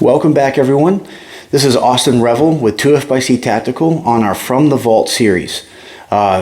Welcome back, everyone. This is Austin Reville with 2F Tactical on our From the Vault series,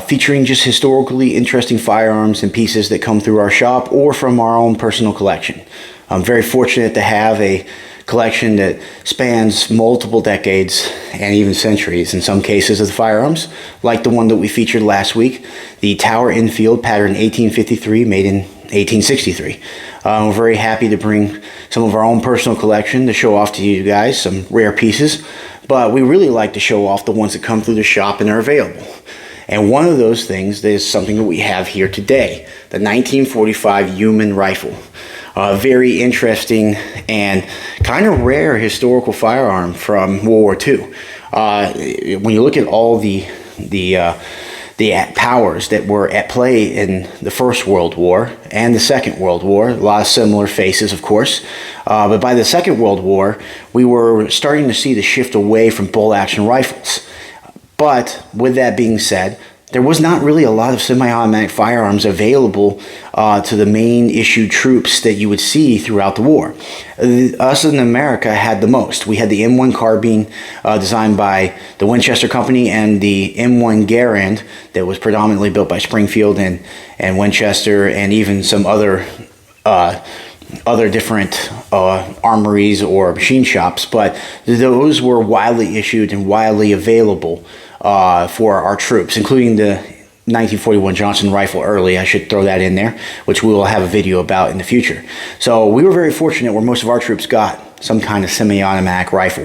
featuring just historically interesting firearms and pieces that come through our shop or from our own personal collection. I'm very fortunate to have a collection that spans multiple decades and even centuries in some cases of the firearms, like the one that we featured last week, the Tower Enfield pattern 1853 made in 1863. We're very happy to bring some of our own personal collection to show off to you guys, some rare pieces, but we really like to show off the ones that come through the shop and are available. And one of those things is something that we have here today, the 1945 Ljungman rifle. Very interesting and kind of rare historical firearm from World War II. When you look at all the powers that were at play in the First World War and the Second World War, a lot of similar faces, of course. But by the Second World War, we were starting to see the shift away from bolt-action rifles. But with that being said, there was not really a lot of semi-automatic firearms available to the main issued troops that you would see throughout the war. Us in America had the most. We had the M1 carbine designed by the Winchester Company and the M1 Garand that was predominantly built by Springfield and Winchester and even some other different armories or machine shops. But those were widely issued and widely available for our troops, including the 1941 Johnson rifle early. I should throw that in there, which we will have a video about in the future. So we were very fortunate where most of our troops got some kind of semi-automatic rifle.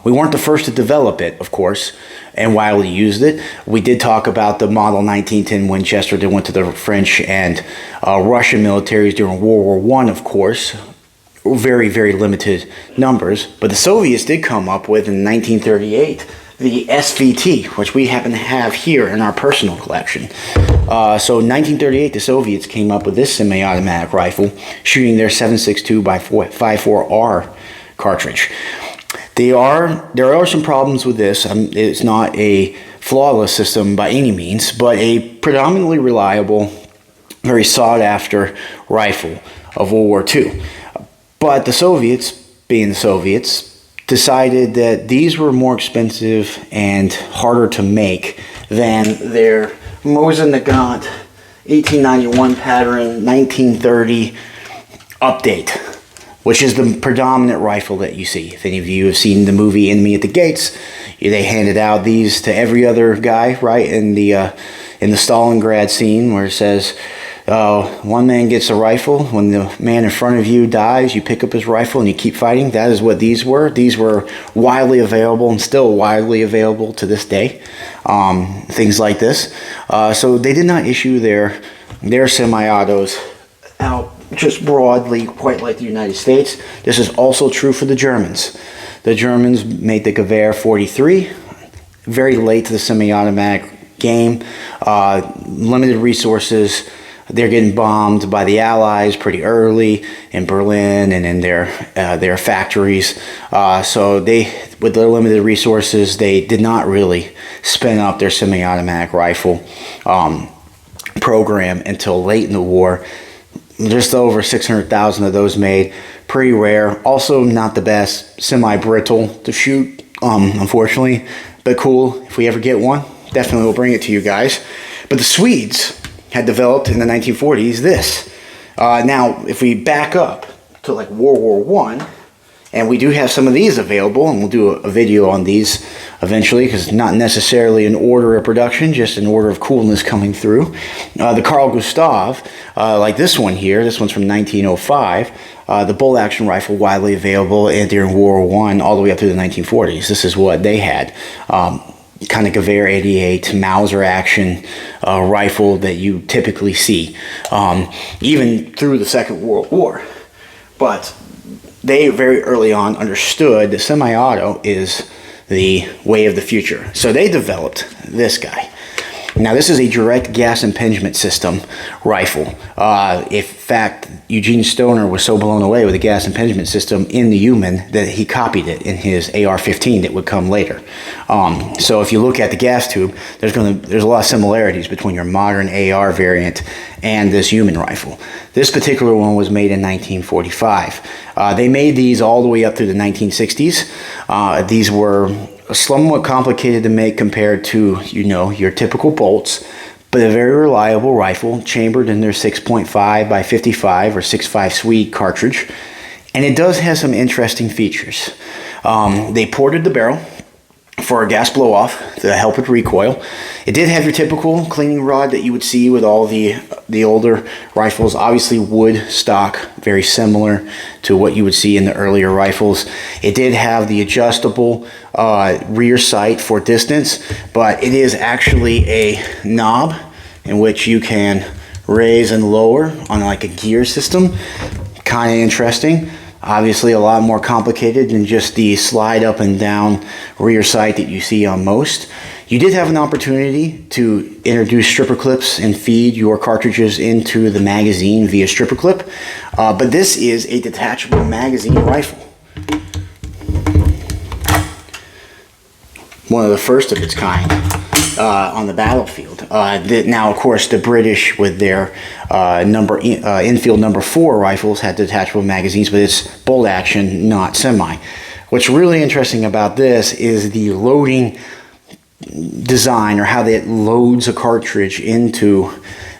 We weren't the first to develop it, of course, and widely used it. We did talk about the model 1910 Winchester that went to the French and Russian militaries during World War I, of course. Very, very limited numbers. But the Soviets did come up with, in 1938, the SVT, which we happen to have here in our personal collection. So in 1938, the Soviets came up with this semi-automatic rifle, shooting their 7.62 by 54R cartridge. There are some problems with this. It's not a flawless system by any means, but a predominantly reliable, very sought-after rifle of World War II. But the Soviets, being the Soviets, decided that these were more expensive and harder to make than their Mosin Nagant 1891 pattern 1930 update, which is the predominant rifle that you see. If any of you have seen the movie Enemy at the Gates, they handed out these to every other guy, right, in the Stalingrad scene where it says, one man gets a rifle. When the man in front of you dies, you pick up his rifle and you keep fighting. That is what these were. These were widely available and still widely available to this day. Things like this. So they did not issue their semi-autos out just broadly, quite like the United States. This is also true for the Germans. The Germans made the Gewehr 43, very late to the semi-automatic game. Limited resources. They're getting bombed by the Allies pretty early in Berlin and in their factories. So with their limited resources, they did not really spin up their semi-automatic rifle program until late in the war. Just over 600,000 of those made. Pretty rare. Also not the best. Semi-brittle to shoot, unfortunately. But cool. If we ever get one, definitely will bring it to you guys. But the Swedes had developed in the 1940s this. Now, if we back up to like World War I, and we do have some of these available, and we'll do a video on these eventually, because not necessarily in order of production, just in order of coolness coming through. The Carl Gustav, like this one here, this one's from 1905, the bolt-action rifle widely available and during World War I all the way up through the 1940s. This is what they had. Kind of Gewehr 88 Mauser action rifle that you typically see, even through the Second World War. But they very early on understood that semi-auto is the way of the future. So they developed this guy. Now this is a direct gas impingement system rifle. In fact, Eugene Stoner was so blown away with the gas impingement system in the Ljungman that he copied it in his AR-15 that would come later. So if you look at the gas tube, there's a lot of similarities between your modern AR variant and this Ljungman rifle. This particular one was made in 1945. They made these all the way up through the 1960s. These were somewhat complicated to make compared to, you know, your typical bolts, but a very reliable rifle chambered in their 6.5 by 55 or 6.5 Swede cartridge. And it does have some interesting features. They ported the barrel for a gas blow off to help with recoil. It did have your typical cleaning rod that you would see with all the older rifles. Obviously wood stock, very similar to what you would see in the earlier rifles. It did have the adjustable rear sight for distance, but it is actually a knob in which you can raise and lower on like a gear system. Kind of interesting. Obviously a lot more complicated than just the slide up and down rear sight that you see on most. You did have an opportunity to introduce stripper clips and feed your cartridges into the magazine via stripper clip, but this is a detachable magazine rifle. One of the first of its kind on the battlefield. Now, of course, the British with their Enfield number 4 rifles had detachable magazines, but it's bolt action, not semi. What's really interesting about this is the loading design, or how that loads a cartridge into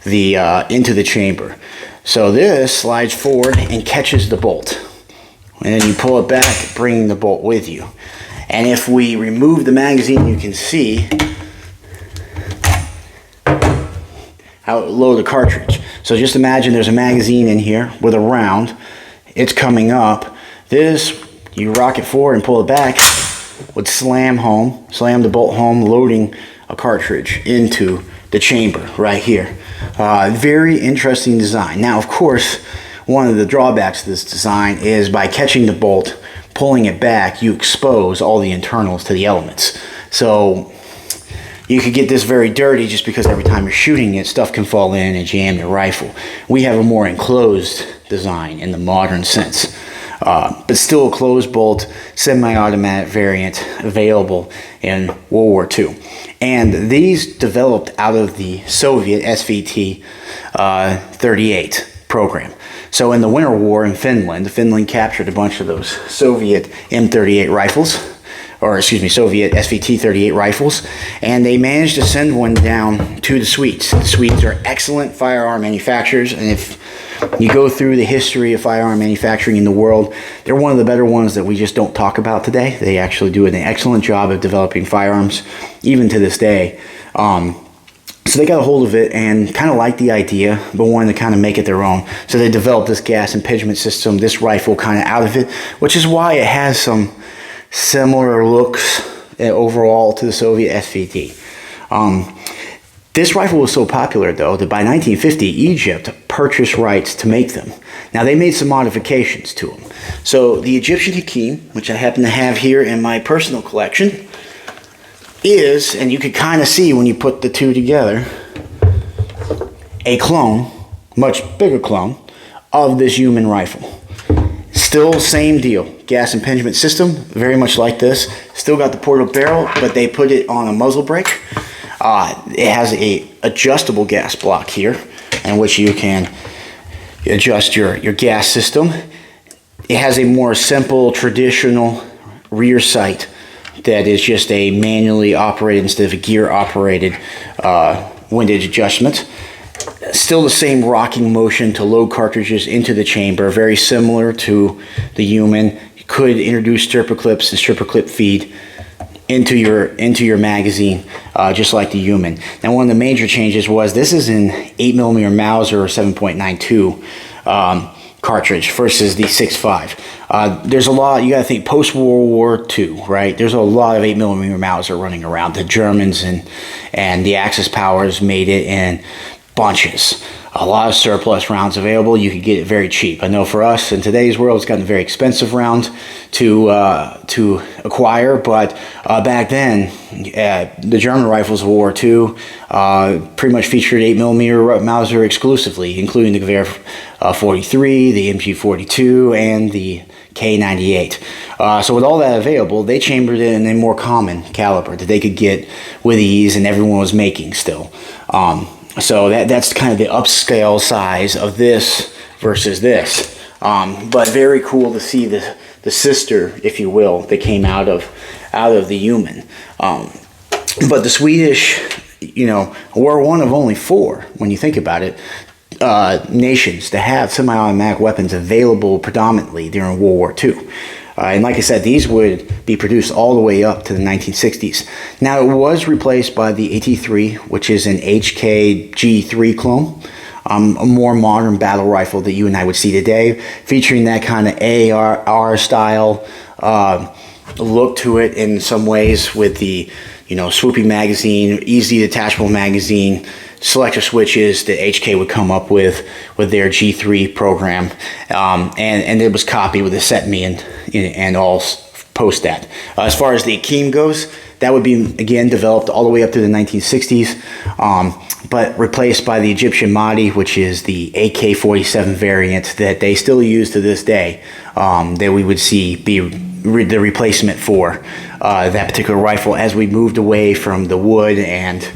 the chamber. So this slides forward and catches the bolt, and then you pull it back, bringing the bolt with you. And if we remove the magazine, you can see how it loads the cartridge. So just imagine there's a magazine in here with a round. It's coming up. This, you rock it forward and pull it back, would slam the bolt home, loading a cartridge into the chamber right here. Very interesting design. Now, of course, one of the drawbacks to this design is by catching the bolt, pulling it back, you expose all the internals to the elements. So you could get this very dirty just because every time you're shooting it, stuff can fall in and jam your rifle. We have a more enclosed design in the modern sense, but still a closed bolt, semi-automatic variant available in World War II. And these developed out of the Soviet SVT 38 program. So in the Winter War in Finland captured a bunch of those Soviet M38 rifles, or excuse me, Soviet SVT-38 rifles, and they managed to send one down to the Swedes. The Swedes are excellent firearm manufacturers, and if you go through the history of firearm manufacturing in the world, they're one of the better ones that we just don't talk about today. They actually do an excellent job of developing firearms, even to this day. So they got a hold of it and kind of liked the idea, but wanted to kind of make it their own. So they developed this gas impingement system, this rifle kind of out of it, which is why it has some similar looks overall to the Soviet SVT. This rifle was so popular, though, that by 1950, Egypt purchased rights to make them. Now, they made some modifications to them. So the Egyptian Hakim, which I happen to have here in my personal collection, is, and you can kind of see when you put the two together, a clone, much bigger clone, of this Ljungman rifle. Still same deal, gas impingement system, very much like this. Still got the portable barrel, but they put it on a muzzle brake. It has a adjustable gas block here, in which you can adjust your gas system. It has a more simple, traditional rear sight that is just a manually operated instead of a gear operated windage adjustment. Still the same rocking motion to load cartridges into the chamber, very similar to the Ljungman. You could introduce stripper clips and stripper clip feed into your magazine, just like the Ljungman. Now, one of the major changes was this is an 8mm Mauser or 7.92 cartridge versus the 6.5. There's a lot, you got to think post-World War II, right? There's a lot of 8mm Mauser running around. The Germans and the Axis powers made it in bunches. a lot of surplus rounds available. You could get it very cheap. I know for us in today's world, it's gotten a very expensive round to acquire, but back then, the German rifles of World War II pretty much featured 8mm Mauser exclusively, including the Gewehr 43, the MG-42, and the K98. So with all that available, they chambered it in a more common caliber that they could get with ease, and everyone was making still. So that's kind of the upscale size of this versus this. But very cool to see the sister, if you will, that came out of the Ljungman. But the Swedish, were one of only 4, when you think about it, nations to have semi-automatic weapons available predominantly during World War II. And like I said, these would be produced all the way up to the 1960s. Now, it was replaced by the AT-3, which is an HK G3 clone, a more modern battle rifle that you and I would see today, featuring that kind of AR style look to it in some ways, with the swooping magazine, easy detachable magazine, selector switches that HK would come up with their G3 program, and it was copied with a set-me and all post that. As far as the Hakim goes, that would be again developed all the way up to the 1960s, but replaced by the Egyptian Mahdi, which is the AK-47 variant that they still use to this day, that we would see be the replacement for that particular rifle as we moved away from the wood and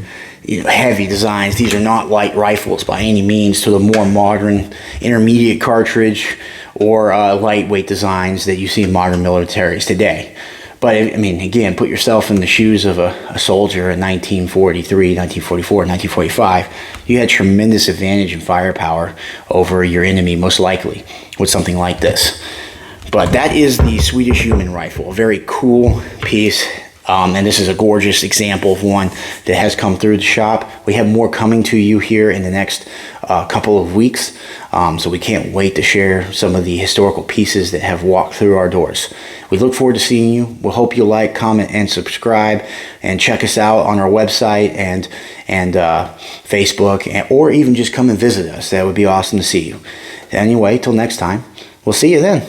heavy designs. These are not light rifles by any means, to the more modern intermediate cartridge or lightweight designs that you see in modern militaries today. But I mean, again, put yourself in the shoes of a soldier in 1943, 1944, 1945. You had tremendous advantage in firepower over your enemy, most likely, with something like this. But that is the Swedish Ljungman rifle, a very cool piece. And this is a gorgeous example of one that has come through the shop. We have more coming to you here in the next couple of weeks. So we can't wait to share some of the historical pieces that have walked through our doors. We look forward to seeing you. We'll hope you like, comment, and subscribe. And check us out on our website and Facebook, or even just come and visit us. That would be awesome to see you. Anyway, till next time, we'll see you then.